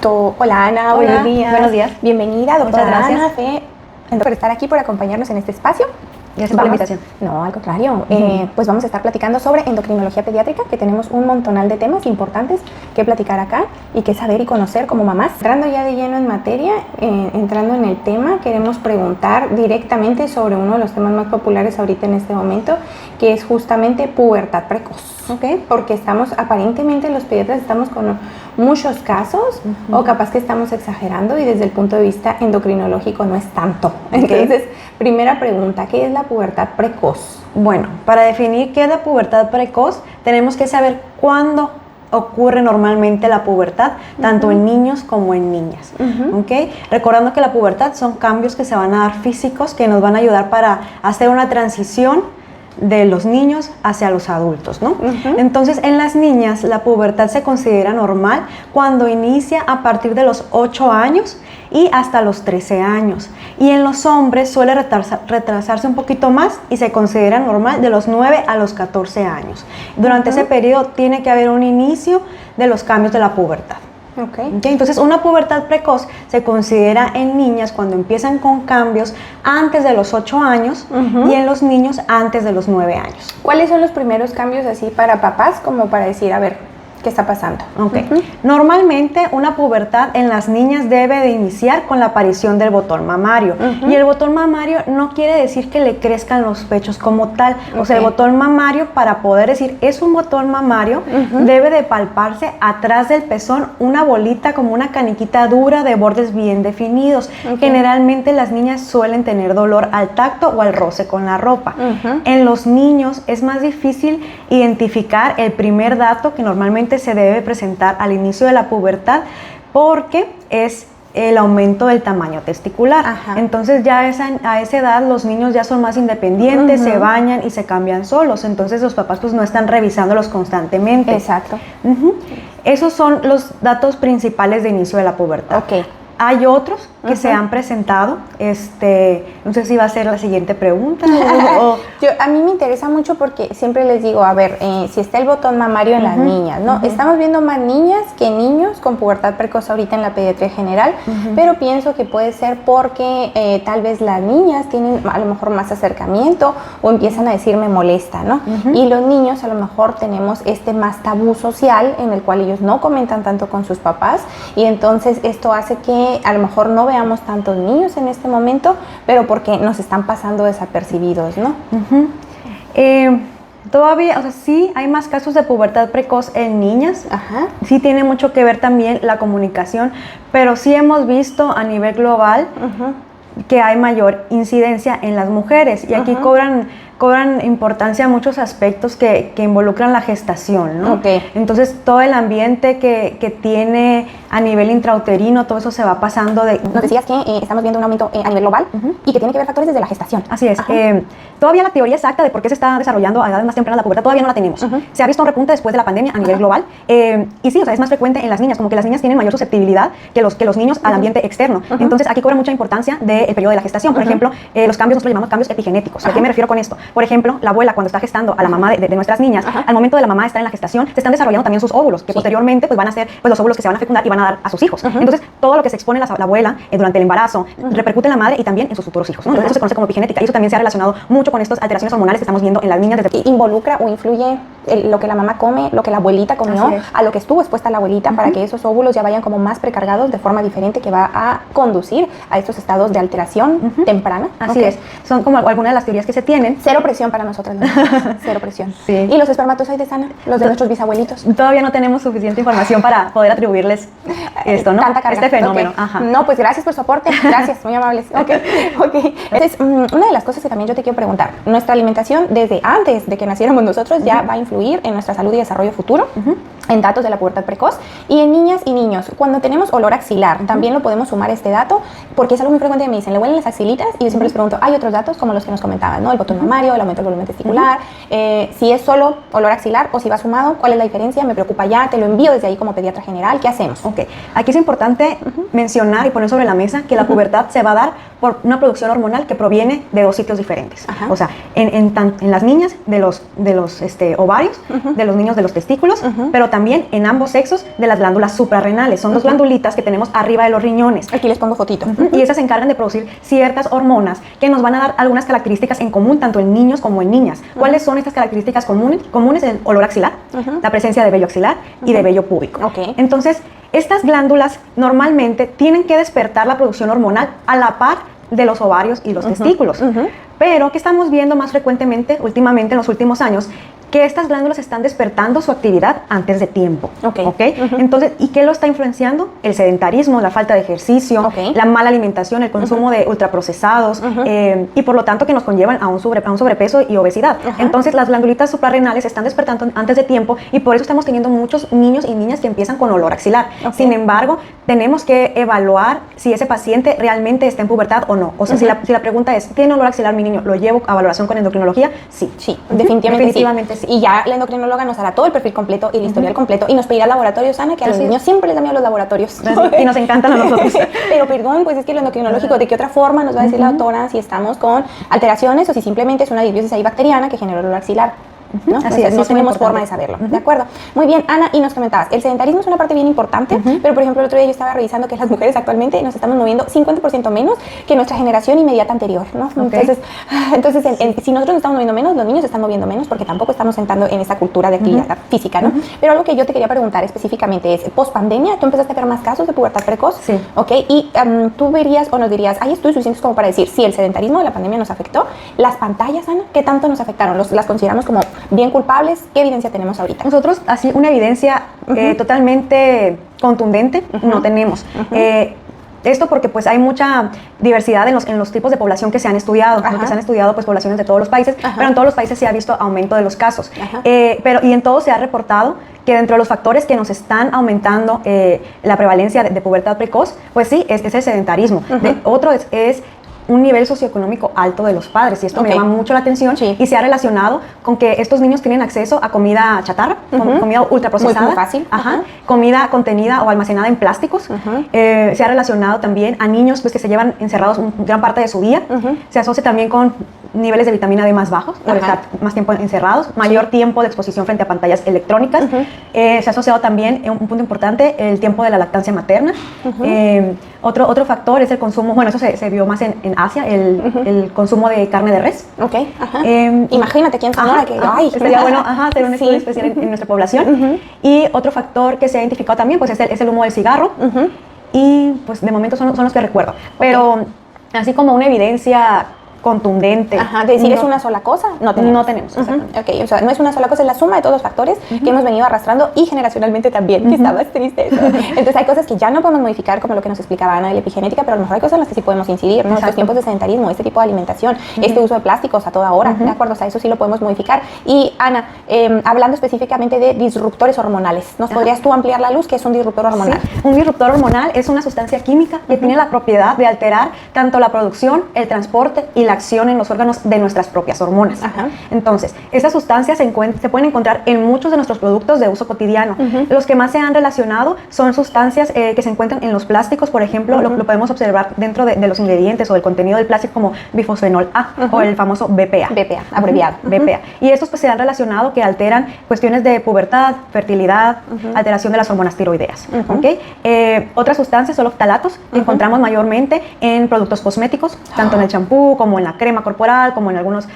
gusto. Hola Ana, Hola, buenos días. buenos días. Bienvenida, doctora Muchas gracias. Ana Fe, por estar aquí, por acompañarnos en este espacio. Gracias por la invitación. No, al contrario. Pues vamos a estar platicando sobre endocrinología pediátrica, que tenemos un montonal de temas importantes que platicar acá y que saber y conocer como mamás. Entrando ya de lleno en materia, entrando en el tema, queremos preguntar directamente sobre uno de los temas más populares ahorita en este momento, que es justamente pubertad precoz. ¿Okay? Porque aparentemente los pediatras estamos con muchos casos, o capaz que estamos exagerando y desde el punto de vista endocrinológico no es tanto. Entonces, primera pregunta, ¿qué es la pubertad precoz? Bueno, para definir qué es la pubertad precoz, tenemos que saber cuándo ocurre normalmente la pubertad, tanto en niños como en niñas. ¿Okay? Recordando que la pubertad son cambios que se van a dar físicos que nos van a ayudar para hacer una transición de los niños hacia los adultos, ¿no? Entonces, en las niñas la pubertad se considera normal cuando inicia a partir de los 8 años y hasta los 13 años. Y en los hombres suele retrasarse un poquito más y se considera normal de los 9 a los 14 años. Durante ese periodo tiene que haber un inicio de los cambios de la pubertad. Okay. Entonces, una pubertad precoz se considera en niñas cuando empiezan con cambios antes de los 8 años y en los niños antes de los 9 años. ¿Cuáles son los primeros cambios así para papás como para decir, a ver, qué está pasando? Normalmente una pubertad en las niñas debe de iniciar con la aparición del botón mamario. Y el botón mamario no quiere decir que le crezcan los pechos como tal. O sea, el botón mamario, para poder decir es un botón mamario, debe de palparse atrás del pezón una bolita como una caniquita dura de bordes bien definidos. Generalmente las niñas suelen tener dolor al tacto o al roce con la ropa. En los niños es más difícil identificar el primer dato que normalmente se debe presentar al inicio de la pubertad, porque es el aumento del tamaño testicular. Entonces ya a esa edad los niños ya son más independientes, se bañan y se cambian solos, entonces los papás pues no están revisándolos constantemente. Exacto. Esos son los datos principales de inicio de la pubertad. Hay otros que se han presentado, no sé si va a ser la siguiente pregunta. A mí me interesa mucho porque siempre les digo, a ver, si está el botón mamario en las niñas, ¿no? Estamos viendo más niñas que niños con pubertad precoz ahorita en la pediatría general, pero pienso que puede ser porque tal vez las niñas tienen a lo mejor más acercamiento o empiezan a decir me molesta, ¿no? Y los niños a lo mejor tenemos más tabú social en el cual ellos no comentan tanto con sus papás, y entonces esto hace que a lo mejor no veamos tantos niños en este momento, pero porque nos están pasando desapercibidos, ¿no? Todavía, o sea, sí hay más casos de pubertad precoz en niñas. Sí tiene mucho que ver también la comunicación, pero sí hemos visto a nivel global que hay mayor incidencia en las mujeres, y aquí cobran importancia muchos aspectos que involucran la gestación, ¿no? Entonces todo el ambiente que tiene a nivel intrauterino, todo eso se va pasando de... Nos decías que estamos viendo un aumento a nivel global y que tiene que ver factores desde la gestación. Así es. Todavía la teoría exacta de por qué se está desarrollando a edades más tempranas la pubertad todavía no la tenemos. Se ha visto un repunte después de la pandemia a nivel global, y sí, o sea, es más frecuente en las niñas, como que las niñas tienen mayor susceptibilidad que los niños al ambiente externo. Entonces aquí cobra mucha importancia del periodo de la gestación. Por ejemplo, los cambios nosotros llamamos cambios epigenéticos. ¿A qué me refiero con esto? Por ejemplo, la abuela cuando está gestando a la mamá de nuestras niñas, al momento de la mamá estar en la gestación, se están desarrollando también sus óvulos, que posteriormente pues van a ser pues los óvulos que se van a fecundar y van a dar a sus hijos. Entonces, todo lo que se expone la abuela durante el embarazo repercute en la madre y también en sus futuros hijos, ¿no? Entonces, eso se conoce como epigenética, y eso también se ha relacionado mucho con estas alteraciones hormonales que estamos viendo en las niñas desde... ¿Involucra o influye lo que la mamá come, lo que la abuelita comió, a lo que estuvo expuesta la abuelita, para que esos óvulos ya vayan como más precargados de forma diferente, que va a conducir a estos estados de alteración temprana? Así es. Son como algunas de las teorías que se tienen. Cero presión para nosotras, cero presión. ¿Y los espermatozoides, Ana? Los de nuestros bisabuelitos. Todavía no tenemos suficiente información para poder atribuirles esto, ¿no? Tanta carga. Este fenómeno. No, pues gracias por su aporte. Gracias, muy amables. Entonces, una de las cosas que también yo te quiero preguntar, nuestra alimentación desde antes de que naciéramos nosotros ya va a influir en nuestra salud y desarrollo futuro, en datos de la pubertad precoz, y en niñas y niños. Cuando tenemos olor axilar, también lo podemos sumar este dato, porque es algo muy frecuente que me dicen, le huelen las axilitas, y yo siempre les pregunto, hay otros datos como los que nos comentaban, ¿no? El botón mamario, el aumento del volumen testicular, si es solo olor axilar o si va sumado, ¿cuál es la diferencia? Me preocupa ya, te lo envío desde ahí como pediatra general, ¿qué hacemos? Aquí es importante mencionar y poner sobre la mesa que la pubertad se va a dar por una producción hormonal que proviene de dos sitios diferentes. O sea, en las niñas de los ovarios, de los niños de los testículos, pero también también en ambos sexos de las glándulas suprarrenales. Son dos glandulitas que tenemos arriba de los riñones. Aquí les pongo fotito. Y esas se encargan de producir ciertas hormonas que nos van a dar algunas características en común, tanto en niños como en niñas. ¿Cuáles son estas características comunes? El olor axilar, la presencia de vello axilar y de vello púbico. Okay. Entonces, estas glándulas normalmente tienen que despertar la producción hormonal a la par de los ovarios y los testículos. Pero, ¿qué estamos viendo más frecuentemente últimamente en los últimos años? Que estas glándulas están despertando su actividad antes de tiempo. Entonces, ¿y qué lo está influenciando? El sedentarismo, la falta de ejercicio, la mala alimentación, el consumo de ultraprocesados, y por lo tanto que nos conllevan a un sobrepeso y obesidad. Entonces, las glandulitas suprarrenales están despertando antes de tiempo y por eso estamos teniendo muchos niños y niñas que empiezan con olor axilar. Sin embargo, tenemos que evaluar si ese paciente realmente está en pubertad o no. O sea, si la pregunta es, ¿tiene olor axilar mi niño? ¿Lo llevo a valoración con endocrinología? Sí. Sí, definitivamente sí. Y ya la endocrinóloga nos hará todo el perfil completo y el historial completo y nos pedirá laboratorios, Ana, que a los niños siempre les da miedo los laboratorios. Y nos encantan a nosotros. Pero perdón, pues es que lo endocrinológico, ¿de qué otra forma nos va a decir la doctora si estamos con alteraciones o si simplemente es una disbiosis ahí bacteriana que genera olor axilar? ¿No? Así es, no tenemos forma de saberlo. ¿De acuerdo? Muy bien, Ana, y nos comentabas, el sedentarismo es una parte bien importante, pero por ejemplo el otro día yo estaba revisando que las mujeres actualmente nos estamos moviendo 50% menos que nuestra generación inmediata anterior, ¿no? Entonces si nosotros nos estamos moviendo menos, los niños se están moviendo menos porque tampoco estamos entrando en esa cultura de actividad física, ¿no? Pero algo que yo te quería preguntar específicamente es, post-pandemia, ¿tú empezaste a ver más casos de pubertad precoz? Sí. ¿Ok? Y tú verías o nos dirías, hay estudios suficientes como para decir, si el sedentarismo de la pandemia nos afectó, las pantallas, Ana, ¿qué tanto nos afectaron? ¿Las consideramos como bien culpables? ¿Qué evidencia tenemos ahorita? Nosotros, así, una evidencia totalmente contundente no tenemos. Esto porque pues hay mucha diversidad en los tipos de población que se han estudiado, porque se han estudiado pues poblaciones de todos los países, pero en todos los países se ha visto aumento de los casos. Y en todo se ha reportado que dentro de los factores que nos están aumentando la prevalencia de pubertad precoz, pues sí, es el sedentarismo. Otro es un nivel socioeconómico alto de los padres, y esto me llama mucho la atención, y se ha relacionado con que estos niños tienen acceso a comida chatarra, comida ultraprocesada, muy fácil, comida contenida o almacenada en plásticos. Se ha relacionado también a niños pues, que se llevan encerrados gran parte de su día. Se asocia también con niveles de vitamina D más bajos por estar más tiempo encerrados, mayor tiempo de exposición frente a pantallas electrónicas. Se ha asociado también, un punto importante, el tiempo de la lactancia materna. Otro factor es el consumo, bueno, eso se vio más en Asia, el consumo de carne de res. Imagínate quién Sonora que sería bueno hacer un estudio especial en nuestra población. Y otro factor que se ha identificado también pues, es el humo del cigarro. Y pues de momento son los que recuerdo. Pero así como una evidencia contundente. De decir, ¿es una sola cosa? No tenemos. No tenemos, O sea, no es una sola cosa, es la suma de todos los factores que hemos venido arrastrando y generacionalmente también, que está más triste eso. Entonces hay cosas que ya no podemos modificar, como lo que nos explicaba Ana de la epigenética, pero a lo mejor hay cosas en las que sí podemos incidir, ¿no? Estos tiempos de sedentarismo, este tipo de alimentación, este uso de plásticos a toda hora, ¿de acuerdo? O sea, eso sí lo podemos modificar. Y Ana, hablando específicamente de disruptores hormonales, ¿nos podrías tú ampliar la luz? ¿Qué es un disruptor hormonal? Sí. Un disruptor hormonal es una sustancia química que tiene la propiedad de alterar tanto la producción, el transporte y la acción en los órganos de nuestras propias hormonas. Entonces, estas sustancias se pueden encontrar en muchos de nuestros productos de uso cotidiano. Los que más se han relacionado son sustancias que se encuentran en los plásticos, por ejemplo, lo podemos observar dentro de los ingredientes o del contenido del plástico como bifosfenol A o el famoso BPA. BPA, abreviado. BPA. Y estos pues, se han relacionado que alteran cuestiones de pubertad, fertilidad, alteración de las hormonas tiroideas. Otras sustancias son los ftalatos, que encontramos mayormente en productos cosméticos, tanto en el champú como en la crema corporal, como en algunos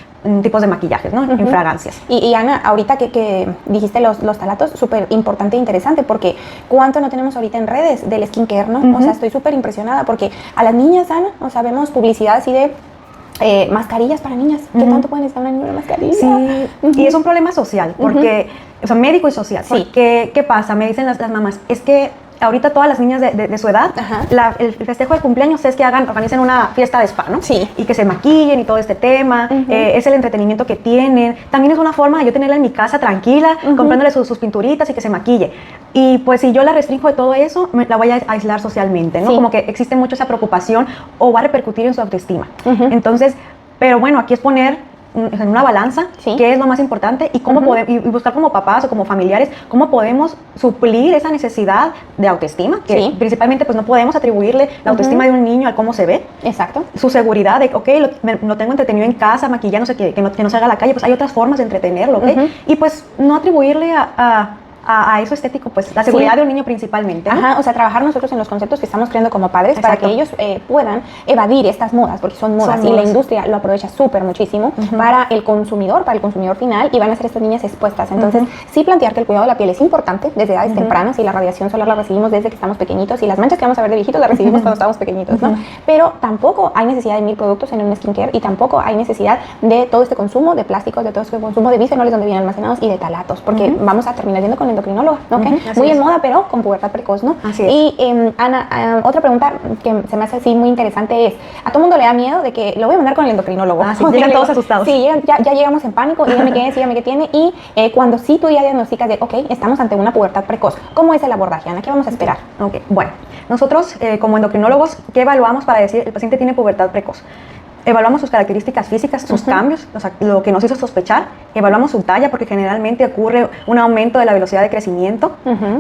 tipos de maquillajes, ¿no? En fragancias. Y Ana, ahorita que dijiste los ftalatos, súper importante e interesante, porque ¿cuánto no tenemos ahorita en redes del skincare, no? O sea, estoy súper impresionada, porque a las niñas, Ana, o sea, vemos publicidad así de mascarillas para niñas. ¿Qué tanto pueden estar una niña una mascarilla? Sí, y es un problema social, porque, o sea, médico y social. Porque, ¿qué pasa? Me dicen las mamás, es que ahorita todas las niñas de su edad, el festejo de cumpleaños es que organicen una fiesta de spa, ¿no? Sí. Y que se maquillen y todo este tema, es el entretenimiento que tienen. También es una forma de yo tenerla en mi casa tranquila, comprándole sus pinturitas y que se maquille. Y pues si yo la restringo de todo eso, la voy a aislar socialmente, ¿no? Como que existe mucho esa preocupación o va a repercutir en su autoestima. Entonces, pero bueno, aquí es poner en una balanza qué es lo más importante y cómo podemos, y buscar como papás o como familiares cómo podemos suplir esa necesidad de autoestima, que principalmente pues no podemos atribuirle la autoestima de un niño al cómo se ve. Exacto. Su seguridad de, lo tengo entretenido en casa, maquillándose, que no salga a la calle, pues hay otras formas de entretenerlo, y pues no atribuirle a a eso estético, pues la seguridad de un niño principalmente, ¿no? Ajá, o sea, trabajar nosotros en los conceptos que estamos creando como padres para que ellos puedan evadir estas modas, porque son modas y la industria lo aprovecha súper muchísimo para el consumidor final, y van a ser estas niñas expuestas. Entonces, sí plantear que el cuidado de la piel es importante desde edades tempranas, y la radiación solar la recibimos desde que estamos pequeñitos, y las manchas que vamos a ver de viejitos las recibimos cuando estamos pequeñitos, ¿no? Pero tampoco hay necesidad de 1000 productos en un skincare, y tampoco hay necesidad de todo este consumo de plásticos, de todo este consumo de bisfenoles donde vienen almacenados y de talatos, porque vamos a terminar yendo con el endocrinólogo, ¿no? Muy en moda, pero con pubertad precoz, ¿no? Así es. Y Ana, otra pregunta que se me hace así muy interesante es, a todo mundo le da miedo de que lo voy a mandar con el endocrinólogo. Sí, llegan todos asustados. Sí, ya llegamos en pánico, dígame qué es, dígame qué tiene, y cuando sí tú ya diagnosticas de, ok, estamos ante una pubertad precoz, ¿cómo es el abordaje, Ana? ¿Qué vamos a esperar? Ok, bueno, nosotros como endocrinólogos, ¿qué evaluamos para decir el paciente tiene pubertad precoz? Evaluamos sus características físicas, sus cambios, o sea, lo que nos hizo sospechar. Evaluamos su talla, porque generalmente ocurre un aumento de la velocidad de crecimiento.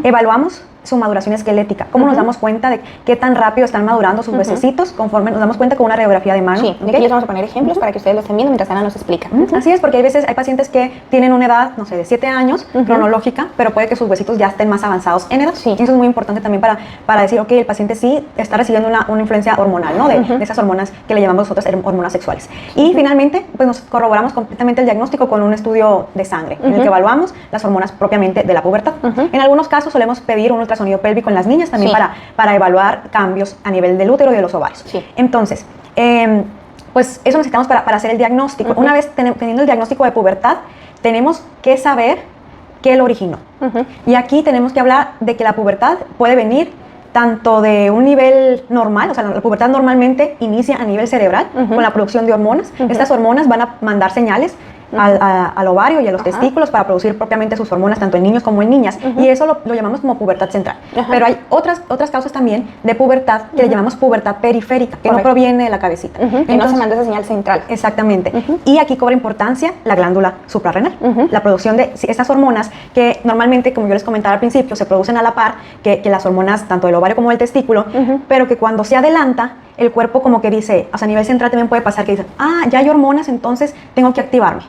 Evaluamos su maduración esquelética. ¿Cómo nos damos cuenta de qué tan rápido están madurando sus huesecitos? Conforme nos damos cuenta con una radiografía de mano. Sí, de aquí les vamos a poner ejemplos para que ustedes lo estén viendo mientras Ana nos explica. Así es, porque hay veces, hay pacientes que tienen una edad, no sé, de 7 años, cronológica, pero puede que sus huesitos ya estén más avanzados en edad. Sí. Eso es muy importante también para decir, ok, el paciente sí está recibiendo una influencia hormonal, ¿no? De esas hormonas que le llamamos nosotros hormonas sexuales. Y finalmente, pues nos corroboramos completamente el diagnóstico con un estudio de sangre, en el que evaluamos las hormonas propiamente de la pubertad. En algunos casos solemos pedir un ultrasonido pélvico en las niñas también para evaluar cambios a nivel del útero y de los ovarios. Sí. Entonces, pues eso necesitamos para hacer el diagnóstico. Una vez teniendo el diagnóstico de pubertad, tenemos que saber qué lo originó. Y aquí tenemos que hablar de que la pubertad puede venir tanto de un nivel normal, o sea, la pubertad normalmente inicia a nivel cerebral con la producción de hormonas. Estas hormonas van a mandar señales al ovario y a los testículos para producir propiamente sus hormonas, tanto en niños como en niñas, y eso lo llamamos como pubertad central. Pero hay otras causas también de pubertad que le llamamos pubertad periférica, que no proviene de la cabecita. Que no se manda esa señal central. Exactamente. Y aquí cobra importancia la glándula suprarrenal, la producción de estas hormonas que normalmente, como yo les comentaba al principio, se producen a la par que las hormonas tanto del ovario como del testículo, pero que cuando se adelanta, el cuerpo como que dice, o sea, a nivel central también puede pasar que dice, ya hay hormonas, entonces tengo que activarme.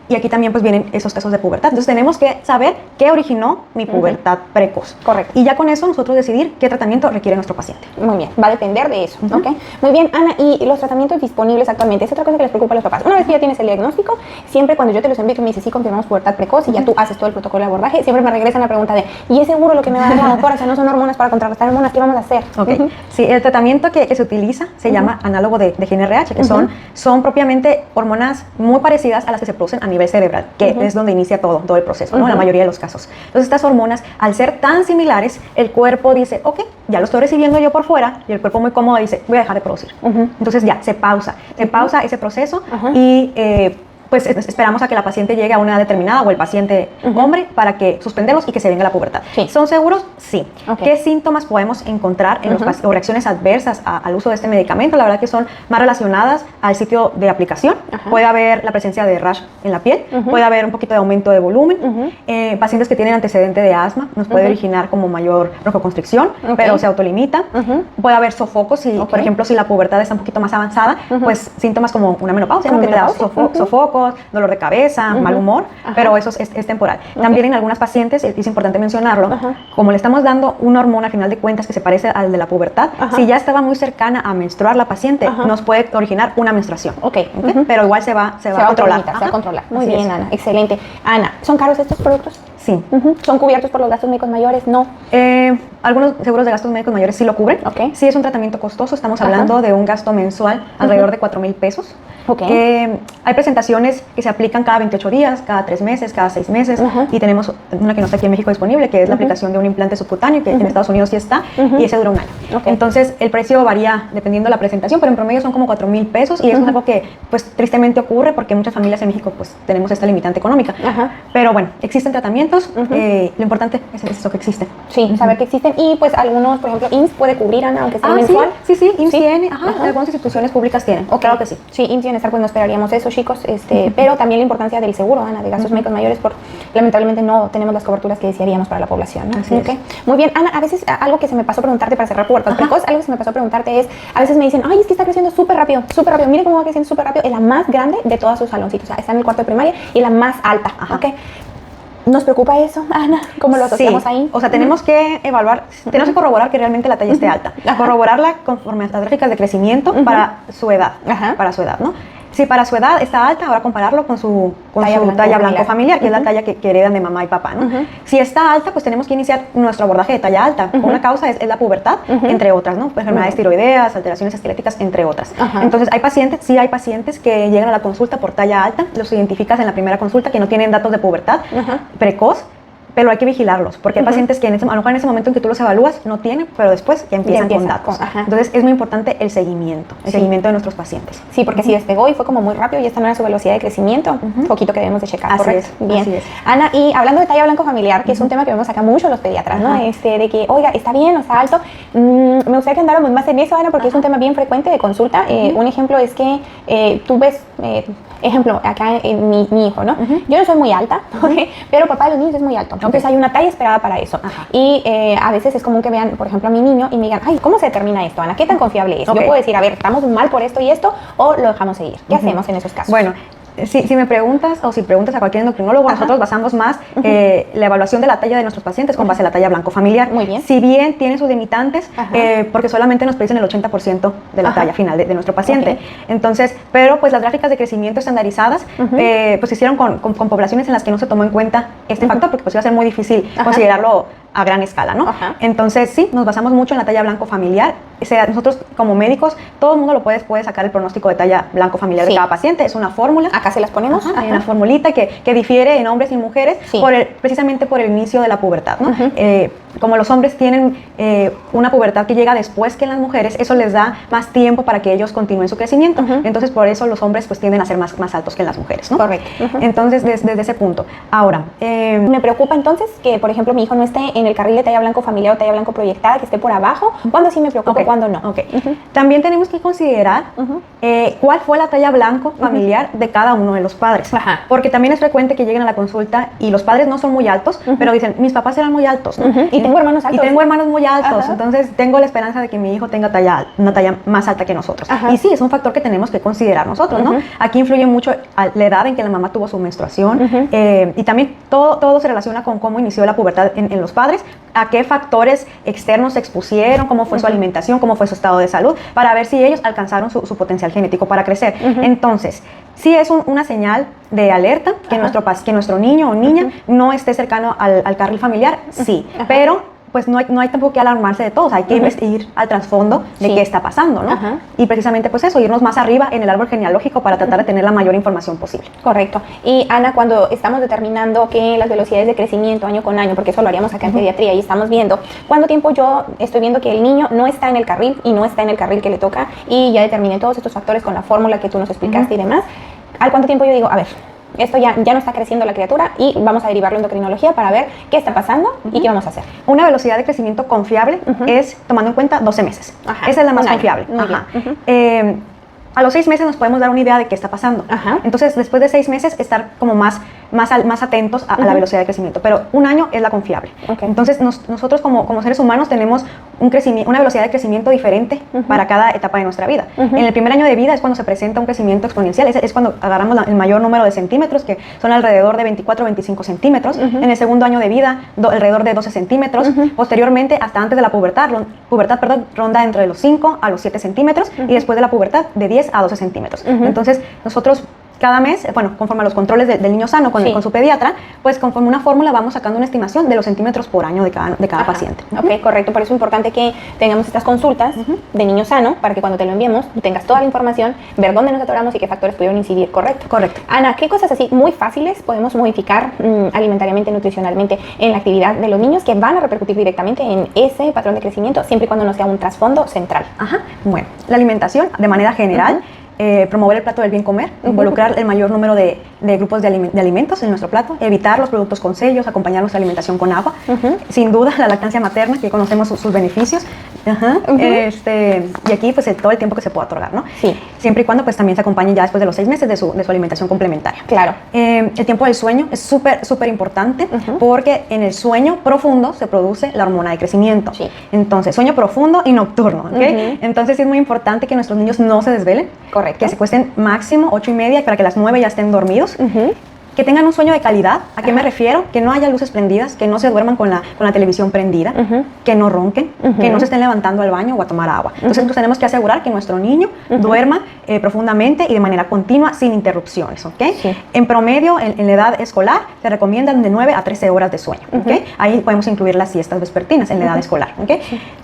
Y aquí también pues vienen esos casos de pubertad. Entonces tenemos que saber qué originó mi pubertad precoz. Correcto. Y ya con eso nosotros decidir qué tratamiento requiere nuestro paciente. Muy bien, va a depender de eso, ¿ok? Muy bien, Ana, y los tratamientos disponibles actualmente, es otra cosa que les preocupa a los papás. Una vez que ya tienes el diagnóstico, siempre cuando yo te los envío, que me dices, sí, confirmamos pubertad precoz, y ya tú haces todo el protocolo de abordaje, siempre me regresan la pregunta de, ¿y es seguro lo que me va a dar la doctora? O sea, no son hormonas para contrarrestar hormonas, ¿qué vamos a hacer? Ok, sí, el tratamiento que se utiliza se llama análogo de GnRH, que son propiamente hormonas muy parecidas a las que se producen a nivel cerebral, que es donde inicia todo el proceso, ¿no? En la mayoría de los casos. Entonces estas hormonas, al ser tan similares, el cuerpo dice, ok, ya lo estoy recibiendo yo por fuera, y el cuerpo muy cómodo dice, voy a dejar de producir. Entonces ya, se pausa ese proceso y pues esperamos a que la paciente llegue a una edad determinada, o el paciente hombre, para que suspenderlos y que se venga la pubertad. Sí. ¿Son seguros? Sí. ¿Qué síntomas podemos encontrar en los o reacciones adversas al uso de este medicamento? La verdad que son más relacionadas al sitio de aplicación. Puede haber la presencia de rash en la piel, puede haber un poquito de aumento de volumen. Pacientes que tienen antecedente de asma nos puede originar como mayor broncoconstricción, pero se autolimita. Puede haber sofocos, por ejemplo, si la pubertad está un poquito más avanzada, pues síntomas como una menopausia, que te da sofocos, dolor de cabeza, mal humor, pero eso es temporal. También en algunas pacientes, es importante mencionarlo, como le estamos dando una hormona a final de cuentas que se parece al de la pubertad, si ya estaba muy cercana a menstruar la paciente, nos puede originar una menstruación. Pero igual se va a controlar. Se va a controlar. Muy bien, Ana, excelente. Ana, ¿son caros estos productos? Sí. ¿Son cubiertos por los gastos médicos mayores? No. Algunos seguros de gastos médicos mayores sí lo cubren. Sí es un tratamiento costoso, estamos hablando de un gasto mensual alrededor de 4,000 pesos. Hay presentaciones que se aplican cada 28 días, cada 3 meses, cada 6 meses, y tenemos una que no está aquí en México disponible, que es la aplicación de un implante subcutáneo, que en Estados Unidos sí está, y ese dura un año. Entonces el precio varía dependiendo de la presentación, pero en promedio son como 4,000 pesos, y es algo que pues tristemente ocurre porque muchas familias en México pues tenemos esta limitante económica. Pero bueno, existen tratamientos, lo importante es eso, que existen. Sí, saber que existen, y pues algunos, por ejemplo, IMSS puede cubrir, Ana, aunque sea mensual. Sí, IMSS tiene, algunas instituciones públicas tienen, claro que sí. Sí, IMSS bienestar, pues no esperaríamos eso, chicos, pero también la importancia del seguro, Ana, de gastos médicos mayores, porque lamentablemente no tenemos las coberturas que desearíamos para la población, ¿no? Así es. Muy bien, Ana, a veces algo que se me pasó a preguntarte para cerrar pubertad precoz, algo que se me pasó a preguntarte es, a veces me dicen, ay, es que está creciendo súper rápido, mire cómo va creciendo súper rápido, es la más grande de todos sus saloncitos, o sea, está en el cuarto de primaria y la más alta, Nos preocupa eso, Ana, ¿cómo lo asociamos ahí? O sea, tenemos que evaluar, tenemos que corroborar que realmente la talla esté alta. Corroborarla conforme a las gráficas de crecimiento para su edad, ¿no? Si para su edad está alta, ahora compararlo con su talla blanco familiar, que es la talla que heredan de mamá y papá, ¿no? Si está alta, pues tenemos que iniciar nuestro abordaje de talla alta. Una causa es la pubertad, entre otras, ¿no? Enfermedades tiroideas, alteraciones esqueléticas, entre otras. Entonces, hay pacientes que llegan a la consulta por talla alta, los identificas en la primera consulta que no tienen datos de pubertad precoz, pero hay que vigilarlos, porque hay pacientes que a lo mejor en ese momento en que tú los evalúas no tienen, pero después ya empiezan con datos. Entonces es muy importante el seguimiento de nuestros pacientes. Sí, porque si despegó y fue como muy rápido y esta no era su velocidad de crecimiento, poquito que debemos de checar. Así es. Bien. Así es. Ana, y hablando de talla blanco familiar, que es un tema que vemos acá mucho los pediatras, ¿no? De que, oiga, está bien o está alto. Me gustaría que andáramos más en eso, Ana, porque es un tema bien frecuente de consulta. Un ejemplo es que tú ves... ejemplo, acá mi hijo, ¿no? Yo no soy muy alta, pero papá de los niños es muy alto. Entonces hay una talla esperada para eso. Y a veces es común que vean, por ejemplo, a mi niño y me digan, ay, ¿cómo se determina esto, Ana? ¿Qué tan confiable es? Yo puedo decir, a ver, estamos mal por esto y esto, o lo dejamos seguir. ¿Qué hacemos en esos casos? Bueno, si me preguntas o si preguntas a cualquier endocrinólogo, nosotros basamos más la evaluación de la talla de nuestros pacientes con base a la talla blanco familiar. Muy bien. Si bien tiene sus limitantes, porque solamente nos predicen el 80% de la talla final de nuestro paciente. Entonces, pero pues las gráficas de crecimiento estandarizadas pues se hicieron con poblaciones en las que no se tomó en cuenta este factor, porque pues iba a ser muy difícil considerarlo a gran escala, ¿no? Entonces, sí, nos basamos mucho en la talla blanco familiar. O sea, nosotros como médicos, todo el mundo lo puede sacar el pronóstico de talla blanco familiar de cada paciente. Es una fórmula. Acá se las ponemos. Hay una formulita que difiere en hombres y mujeres precisamente por el inicio de la pubertad, ¿no? Como los hombres tienen una pubertad que llega después que las mujeres, eso les da más tiempo para que ellos continúen su crecimiento. Entonces, por eso los hombres pues tienden a ser más altos que las mujeres, ¿no? Correcto. Entonces, desde ese punto. Ahora, me preocupa entonces que, por ejemplo, mi hijo no esté en el carril de talla blanco familiar o talla blanco proyectada, que esté por abajo. ¿Cuándo sí me preocupa, cuándo no? También tenemos que considerar cuál fue la talla blanco familiar de cada uno de los padres. Porque también es frecuente que lleguen a la consulta y los padres no son muy altos, pero dicen, mis papás eran muy altos, ¿no? Y tengo hermanos altos. Y tengo hermanos muy altos, entonces tengo la esperanza de que mi hijo tenga una talla más alta que nosotros. Y sí, es un factor que tenemos que considerar nosotros, ¿no? Aquí influye mucho la edad en que la mamá tuvo su menstruación y también todo se relaciona con cómo inició la pubertad en los padres, a qué factores externos se expusieron, cómo fue su alimentación, cómo fue su estado de salud, para ver si ellos alcanzaron su potencial genético para crecer. Entonces, sí es una señal de alerta que nuestro niño o niña no esté cercano al carril familiar, sí, pero pues no hay tampoco que alarmarse de todos, hay que ir al trasfondo de qué está pasando, ¿no? Y precisamente pues eso, irnos más arriba en el árbol genealógico para tratar de tener la mayor información posible. Correcto. Y Ana, cuando estamos determinando que las velocidades de crecimiento año con año, porque eso lo haríamos acá en pediatría y estamos viendo cuánto tiempo yo estoy viendo que el niño no está en el carril y no está en el carril que le toca y ya determiné todos estos factores con la fórmula que tú nos explicaste y demás, ¿al cuánto tiempo yo digo, a ver, esto ya no está creciendo la criatura y vamos a derivarlo a endocrinología para ver qué está pasando y qué vamos a hacer? Una velocidad de crecimiento confiable es tomando en cuenta 12 meses. Esa es la más confiable. A los 6 meses nos podemos dar una idea de qué está pasando. Entonces, después de 6 meses, estar como más atentos a la velocidad de crecimiento. Pero un año es la confiable. Entonces, nosotros como seres humanos tenemos una velocidad de crecimiento diferente para cada etapa de nuestra vida. En el primer año de vida es cuando se presenta un crecimiento exponencial. Es cuando agarramos el mayor número de centímetros, que son alrededor de 24 o 25 centímetros. En el segundo año de vida, alrededor de 12 centímetros. Posteriormente, hasta antes de la pubertad, ronda entre los 5 a los 7 centímetros. Y después de la pubertad, de 10 a 12 centímetros. Entonces, nosotros cada mes, conforme a los controles del niño sano con su pediatra, pues conforme una fórmula vamos sacando una estimación de los centímetros por año de cada paciente. Correcto. Por eso es importante que tengamos estas consultas de niño sano para que cuando te lo enviemos tengas toda la información, ver dónde nos atoramos y qué factores pudieron incidir. Correcto. Ana, ¿qué cosas así muy fáciles podemos modificar alimentariamente, nutricionalmente en la actividad de los niños que van a repercutir directamente en ese patrón de crecimiento, siempre y cuando no sea un trasfondo central? Bueno, la alimentación de manera general. Promover el plato del bien comer, involucrar el mayor número de grupos de alimentos en nuestro plato, evitar los productos con sellos, acompañar nuestra alimentación con agua, sin duda la lactancia materna, que conocemos sus beneficios, y aquí pues todo el tiempo que se pueda otorgar, ¿no? Siempre y cuando pues también se acompañe ya después de los 6 meses de su alimentación complementaria. El tiempo del sueño es súper importante porque en el sueño profundo se produce la hormona de crecimiento. Entonces, sueño profundo y nocturno, Entonces es muy importante que nuestros niños no se desvelen. Que se cuesten máximo 8:30 para que a las 9 ya estén dormidos. Que tengan un sueño de calidad. ¿A qué me refiero? Que no haya luces prendidas, que no se duerman con la televisión prendida, que no ronquen, que no se estén levantando al baño o a tomar agua. Entonces, pues, tenemos que asegurar que nuestro niño duerma profundamente y de manera continua, sin interrupciones, ¿ok? Sí. En promedio, en la edad escolar, se recomiendan de 9 a 13 horas de sueño, ¿ok? Ahí podemos incluir las siestas vespertinas en la edad escolar, ¿ok?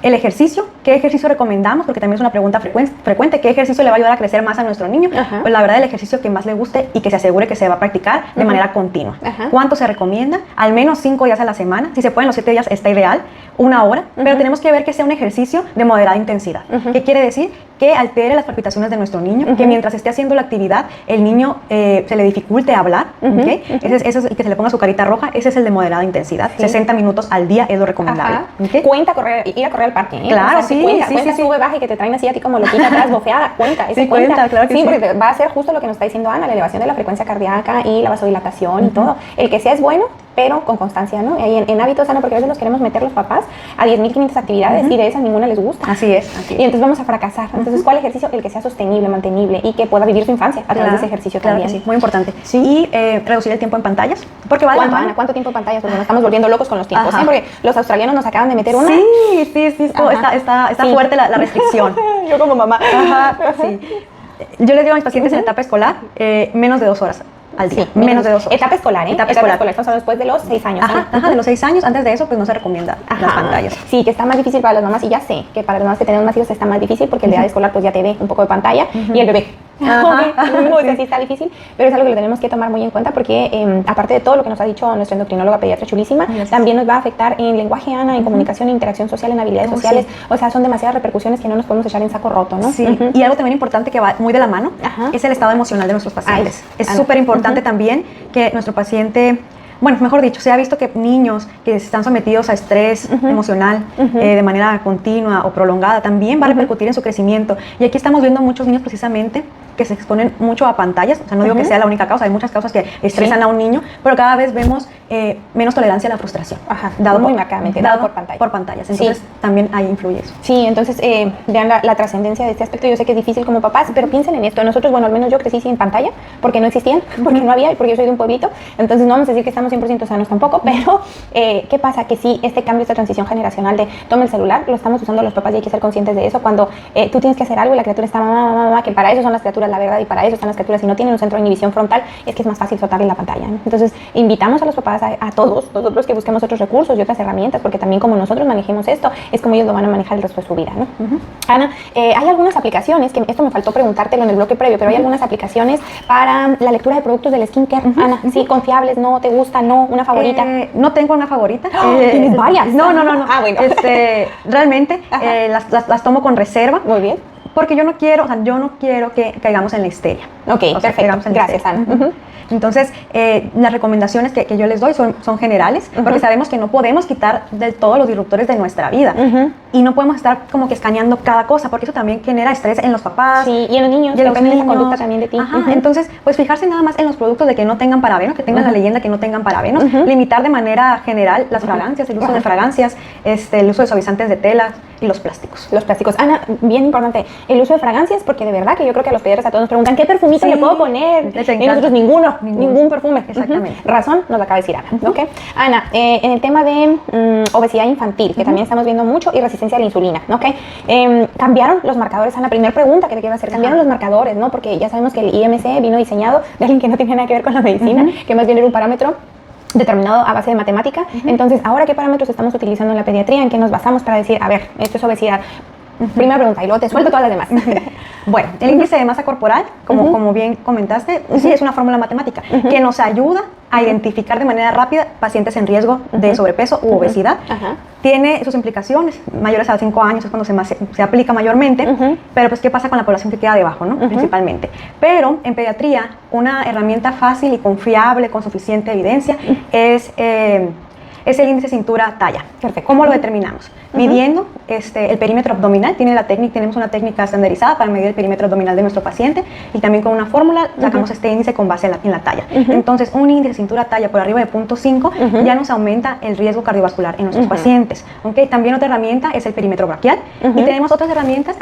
El ejercicio, ¿qué ejercicio recomendamos? Porque también es una pregunta frecuente. ¿Qué ejercicio le va a ayudar a crecer más a nuestro niño? Pues la verdad, el ejercicio que más le guste y que se asegure que se va a practicar de manera continua. ¿Cuánto se recomienda? Al menos 5 días a la semana. Si se pueden los 7 días está ideal. 1 hora. Pero tenemos que ver que sea un ejercicio de moderada intensidad. ¿Qué quiere decir? Que altere las palpitaciones de nuestro niño, que mientras esté haciendo la actividad, el niño se le dificulte hablar, ¿okay? Ese es, y que se le ponga su carita roja. Ese es el de moderada intensidad. 60 minutos al día es lo recomendable. ¿Okay? Cuenta ir a correr al parque. Claro, o sea, cuenta, sube, baja y que te traen así a ti como loquita atrás, bofeada. Cuenta, ese cuenta, claro que sí. Porque va a ser justo lo que nos está diciendo Ana, la elevación de la frecuencia cardíaca y la vasodilatación y todo. El que sea es bueno, pero con constancia, ¿no? Y en hábitos sanos, porque a veces nos queremos meter los papás a 10.500 actividades y de esas ninguna les gusta. Así es. Y entonces vamos a fracasar. Entonces, ¿cuál ejercicio? El que sea sostenible, mantenible y que pueda vivir su infancia a través de ese ejercicio también. Sí, muy importante. Sí. Y reducir el tiempo en pantallas. Porque vale ¿Cuánto, Ana? ¿Cuánto tiempo en pantallas? Porque nos estamos volviendo locos con los tiempos, ¿eh? Porque los australianos nos acaban de meter una. Sí. Está fuerte la restricción. Yo como mamá. Sí. Yo les digo a mis pacientes en la etapa escolar, menos de 2 horas al día. Sí, menos de 2 horas. Etapa escolar, ¿eh? Etapa escolar. Estamos hablando después de los 6 años. De los 6 años. Antes de eso, pues no se recomienda las pantallas. Sí, que está más difícil para las mamás, y ya sé que para las mamás que tenemos más hijos está más difícil porque el de edad escolar pues ya te ve un poco de pantalla y el bebé. Sí está difícil, pero es algo que lo tenemos que tomar muy en cuenta porque aparte de todo lo que nos ha dicho nuestra endocrinóloga pediatra chulísima, también nos va a afectar en lenguaje, Ana, en comunicación, en interacción social, en habilidades sociales. O sea, son demasiadas repercusiones que no nos podemos echar en saco roto, ¿no? Sí. Y algo también importante que va muy de la mano es el estado emocional de nuestros pacientes. Es súper importante también que nuestro paciente, bueno, mejor dicho, se ha visto que niños que están sometidos a estrés emocional de manera continua o prolongada también va a repercutir en su crecimiento. Y aquí estamos viendo muchos niños precisamente que se exponen mucho a pantallas. O sea, no digo que sea la única causa, hay muchas causas que estresan a un niño, pero cada vez vemos menos tolerancia a la frustración. Dado muy marcadamente, dado por pantallas. Por pantallas, entonces también ahí influye eso. Sí, entonces vean la trascendencia de este aspecto. Yo sé que es difícil como papás, pero piensen en esto. Nosotros, bueno, al menos yo crecí sin pantalla, porque no existían, porque no había, y porque yo soy de un pueblito, entonces no vamos a decir que estamos 100% sanos tampoco, pero ¿qué pasa? Que sí, este cambio, esta transición generacional de toma el celular, lo estamos usando los papás y hay que ser conscientes de eso. Cuando tú tienes que hacer algo y la criatura está mamá, que para eso son las criaturas, la verdad, y para eso están las criaturas, si no tienen un centro de inhibición frontal, es que es más fácil soltarle la pantalla, ¿no? Entonces, invitamos a los papás, a todos nosotros, que busquemos otros recursos y otras herramientas, porque también como nosotros manejemos esto, es como ellos lo van a manejar el resto de su vida, ¿no? Ana, hay algunas aplicaciones, que esto me faltó preguntártelo en el bloque previo, pero hay algunas aplicaciones para la lectura de productos del skincare, Ana, sí, confiables, no, te gusta, no, una favorita. No tengo una favorita. ¿Tienes varias? No. Bueno. Realmente las tomo con reserva. Muy bien. Porque yo no quiero que caigamos en la histeria. Ok, perfecto. Gracias, Ana. Entonces, las recomendaciones que yo les doy son generales, porque sabemos que no podemos quitar del todo los disruptores de nuestra vida. Y no podemos estar como que escaneando cada cosa, porque eso también genera estrés en los papás. Sí, y en los niños. Y en los niños. Esa conducta también de ti. Entonces, pues fijarse nada más en los productos de que no tengan parabenos, que tengan la leyenda que no tengan parabenos. Limitar de manera general las fragancias, el uso de fragancias, el uso de suavizantes de tela y los plásticos. Los plásticos. Ana, bien importante, el uso de fragancias, porque de verdad que yo creo que a los pediatras a todos nos preguntan, ¿qué perfumito le puedo poner? Y nosotros ningún perfume. Exactamente. Razón nos la acaba de decir Ana. ¿Okay? Ana, en el tema de obesidad infantil, que también estamos viendo mucho, y resistencia a la insulina, ¿okay? ¿Cambiaron los marcadores? Ana, primera pregunta que te quiero hacer, ¿cambiaron los marcadores, no? Porque ya sabemos que el IMC vino diseñado de alguien que no tiene nada que ver con la medicina, que más bien era un parámetro determinado a base de matemática. Entonces, ¿ahora qué parámetros estamos utilizando en la pediatría? ¿En qué nos basamos para decir, a ver, esto es obesidad? Primera pregunta, y luego te suelto todas las demás. Bueno, el índice de masa corporal, como bien comentaste, sí es una fórmula matemática que nos ayuda a identificar de manera rápida pacientes en riesgo de sobrepeso u obesidad. Tiene sus implicaciones, mayores a 5 años es cuando se aplica mayormente, pero pues ¿qué pasa con la población que queda debajo, no? Principalmente. Pero en pediatría, una herramienta fácil y confiable, con suficiente evidencia, es el índice cintura-talla. Perfecto. ¿Cómo lo determinamos? Midiendo el perímetro abdominal. Tenemos una técnica estandarizada para medir el perímetro abdominal de nuestro paciente, y también con una fórmula sacamos este índice con base en la talla. Entonces, un índice cintura-talla por arriba de 0.5 ya nos aumenta el riesgo cardiovascular en nuestros pacientes. ¿Okay? También otra herramienta es el perímetro braquial. Y tenemos otras herramientas,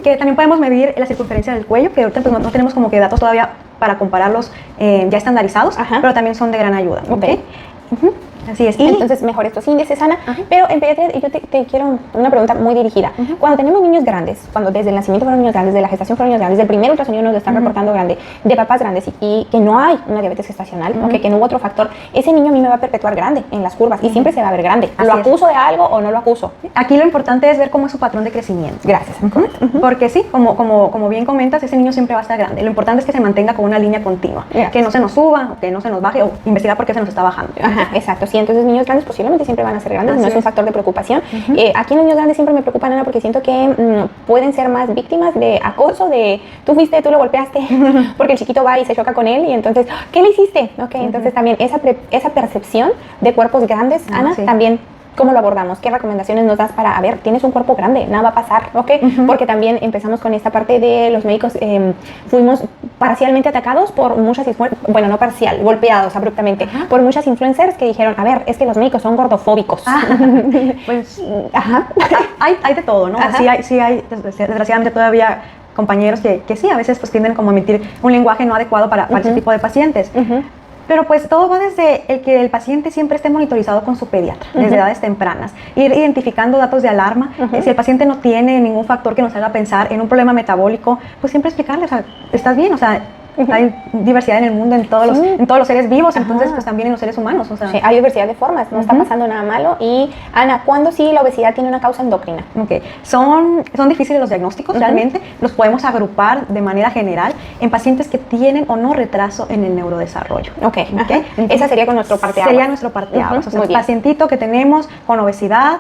que también podemos medir la circunferencia del cuello, que ahorita pues, no tenemos como que datos todavía para compararlos ya estandarizados, pero también son de gran ayuda. ¿Okay? Así es. Y entonces, mejor estos índices, Ana. Pero en pediatría, yo te quiero una pregunta muy dirigida. Cuando tenemos niños grandes, cuando desde el nacimiento fueron niños grandes, de la gestación fueron niños grandes, del primer ultrasonido nos lo están reportando grande, de papás grandes y que no hay una diabetes gestacional, que no hubo otro factor, ese niño a mí me va a perpetuar grande en las curvas y siempre se va a ver grande. ¿Lo acuso de algo o no lo acuso? Aquí lo importante es ver cómo es su patrón de crecimiento. Gracias. Porque sí, como bien comentas, ese niño siempre va a estar grande. Lo importante es que se mantenga con una línea continua. Que no se nos suba, que no se nos baje o investigar por qué se nos está bajando. Exacto. Sí, entonces niños grandes posiblemente siempre van a ser grandes, no es un factor de preocupación. Aquí los niños grandes siempre me preocupan, Ana, porque siento que pueden ser más víctimas de acoso, de tú lo golpeaste, porque el chiquito va y se choca con él y entonces, ¿qué le hiciste? Entonces también esa percepción de cuerpos grandes, Ana, también ¿cómo lo abordamos? ¿Qué recomendaciones nos das para, a ver, tienes un cuerpo grande, nada va a pasar, ¿ok? Porque también empezamos con esta parte de los médicos, fuimos parcialmente atacados por muchas, bueno, no parcial, golpeados abruptamente, por muchas influencers que dijeron, a ver, es que los médicos son gordofóbicos. Pues, hay de todo, ¿no? Sí hay, desgraciadamente todavía compañeros que sí, a veces pues tienden como a emitir un lenguaje no adecuado para ese tipo de pacientes. Pero pues todo va desde el que el paciente siempre esté monitorizado con su pediatra, desde edades tempranas, ir identificando datos de alarma. Si el paciente no tiene ningún factor que nos haga pensar en un problema metabólico, pues siempre explicarle, o sea, ¿estás bien? O sea, hay diversidad en el mundo, en todos los seres vivos, entonces pues también en los seres humanos. O sea. Sí, hay diversidad de formas, no está pasando nada malo. Y Ana, ¿cuándo sí la obesidad tiene una causa endocrina? Son difíciles los diagnósticos, realmente. Los podemos agrupar de manera general en pacientes que tienen o no retraso en el neurodesarrollo. Entonces, esa sería con nuestro parteaguas. Sería nuestro parteaguas. O sea, pacientito que tenemos con obesidad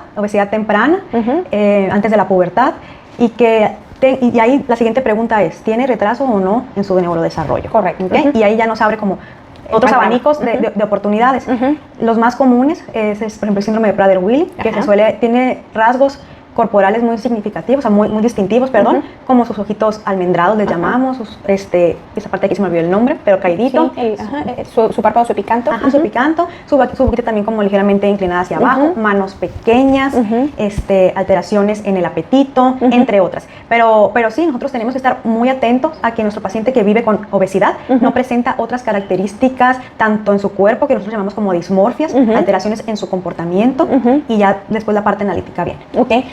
temprana, antes de la pubertad, y ahí la siguiente pregunta es, ¿tiene retraso o no en su neurodesarrollo? Correcto. Y ahí ya nos abre como otros abanicos de oportunidades. Los más comunes es, por ejemplo, el síndrome de Prader-Willi, que tiene rasgos corporales muy significativos, o sea, muy distintivos, como sus ojitos almendrados, les llamamos, esa parte de aquí se me olvidó el nombre, pero caidito. Su párpado, su picanto. Su picanto, su boquita también como ligeramente inclinada hacia abajo, manos pequeñas, alteraciones en el apetito, entre otras. Pero sí, nosotros tenemos que estar muy atentos a que nuestro paciente que vive con obesidad no presenta otras características, tanto en su cuerpo, que nosotros llamamos como dismorfias, alteraciones en su comportamiento, y ya después la parte analítica viene.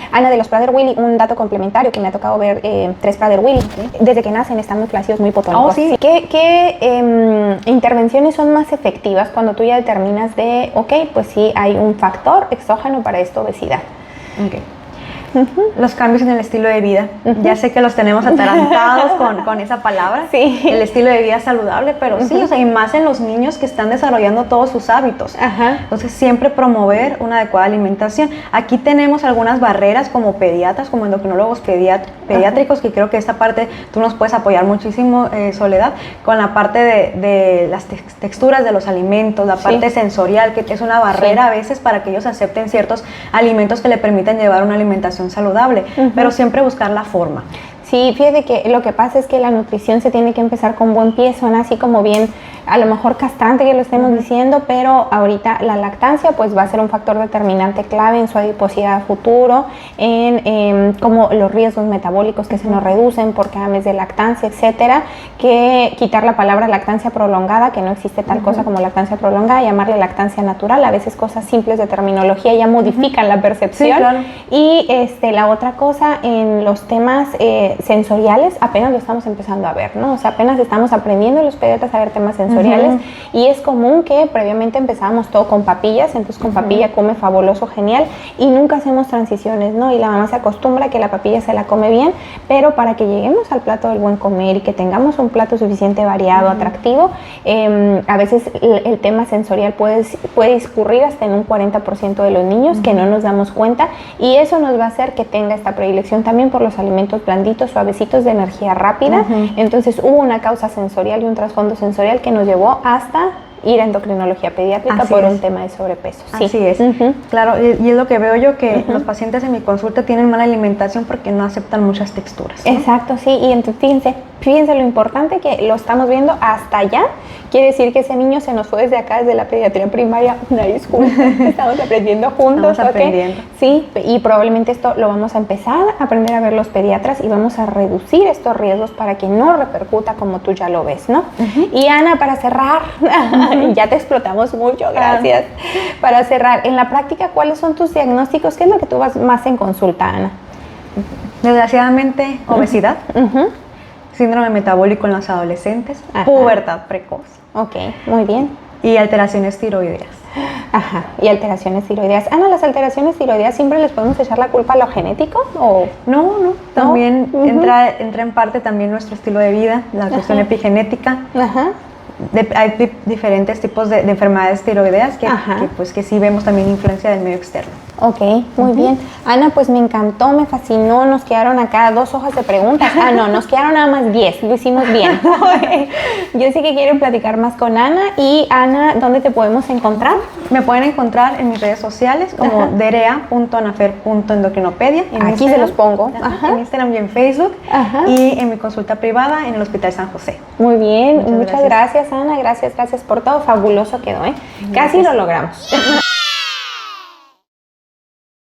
Ana, de los Prader-Willi, un dato complementario que me ha tocado ver, 3 Prader-Willi, desde que nacen están muy flácidos, muy potónicos. ¿Qué intervenciones son más efectivas cuando tú ya determinas de, pues sí, hay un factor exógeno para esta obesidad? Los cambios en el estilo de vida. Ya sé que los tenemos atarantados con esa palabra. El estilo de vida saludable, pero sí, o sea, y más en los niños que están desarrollando todos sus hábitos. Entonces, siempre promover una adecuada alimentación. Aquí tenemos algunas barreras como pediatras, como endocrinólogos pediátricos, que creo que esta parte tú nos puedes apoyar muchísimo, Soledad, con la parte de las texturas de los alimentos, la parte sensorial, que es una barrera a veces para que ellos acepten ciertos alimentos que le permitan llevar una alimentación saludable, pero siempre buscar la forma. Sí, fíjate que lo que pasa es que la nutrición se tiene que empezar con buen pie, suena así como bien, a lo mejor castrante que lo estemos diciendo, pero ahorita la lactancia pues va a ser un factor determinante clave en su adiposidad futuro, en como los riesgos metabólicos que se nos reducen por cada mes de lactancia, etcétera, que quitar la palabra lactancia prolongada, que no existe tal cosa como lactancia prolongada, llamarle lactancia natural, a veces cosas simples de terminología ya modifican la percepción. Sí, claro. Y la otra cosa en los temas sensoriales apenas lo estamos empezando a ver, ¿no? O sea, apenas estamos aprendiendo los pediatras a ver temas sensoriales y es común que previamente empezábamos todo con papillas, entonces con papilla come fabuloso, genial, y nunca hacemos transiciones, ¿no? Y la mamá se acostumbra a que la papilla se la come bien, pero para que lleguemos al plato del buen comer y que tengamos un plato suficiente variado, atractivo, a veces el tema sensorial puede discurrir hasta en un 40% de los niños que no nos damos cuenta, y eso nos va a hacer que tenga esta predilección también por los alimentos blanditos, suavecitos, de energía rápida. Entonces hubo una causa sensorial y un trasfondo sensorial que nos llevó hasta ir a endocrinología pediátrica por un tema de sobrepeso. Así es. Claro, y es lo que veo yo, que los pacientes en mi consulta tienen mala alimentación porque no aceptan muchas texturas, ¿no? Exacto, sí. Y entonces, fíjense, fíjense lo importante que lo estamos viendo hasta allá. Quiere decir que ese niño se nos fue desde acá, desde la pediatría primaria. Una disculpa, estamos aprendiendo juntos. Estamos aprendiendo. Sí, y probablemente esto lo vamos a empezar a aprender a ver los pediatras y vamos a reducir estos riesgos para que no repercuta como tú ya lo ves, ¿no? Y Ana, para cerrar, ya te explotamos mucho, gracias. Para cerrar, en la práctica, ¿cuáles son tus diagnósticos? ¿Qué es lo que tú vas más en consulta, Ana? Desgraciadamente, obesidad, síndrome metabólico en los adolescentes, pubertad precoz. Ok, muy bien. Y alteraciones tiroideas. Ajá, y alteraciones tiroideas. Ana, ¿las alteraciones tiroideas siempre les podemos echar la culpa a lo genético? ¿O? No, también entra en parte también nuestro estilo de vida, la cuestión epigenética. Ajá. Hay diferentes tipos de enfermedades tiroideas que sí vemos también influencia del medio externo. Ok, muy bien. Ana, pues me encantó, me fascinó, nos quedaron acá 2 hojas de preguntas. No, nos quedaron nada más 10, lo hicimos bien. Yo sí que quiero platicar más con Ana. Y Ana, ¿dónde te podemos encontrar? Me pueden encontrar en mis redes sociales como derea.anafer.endocrinopedia. Aquí se los pongo. En Instagram y en Facebook. Y en mi consulta privada en el Hospital San José. Muy bien, muchas gracias Ana, gracias por todo, fabuloso quedó, ¿eh? Casi lo logramos.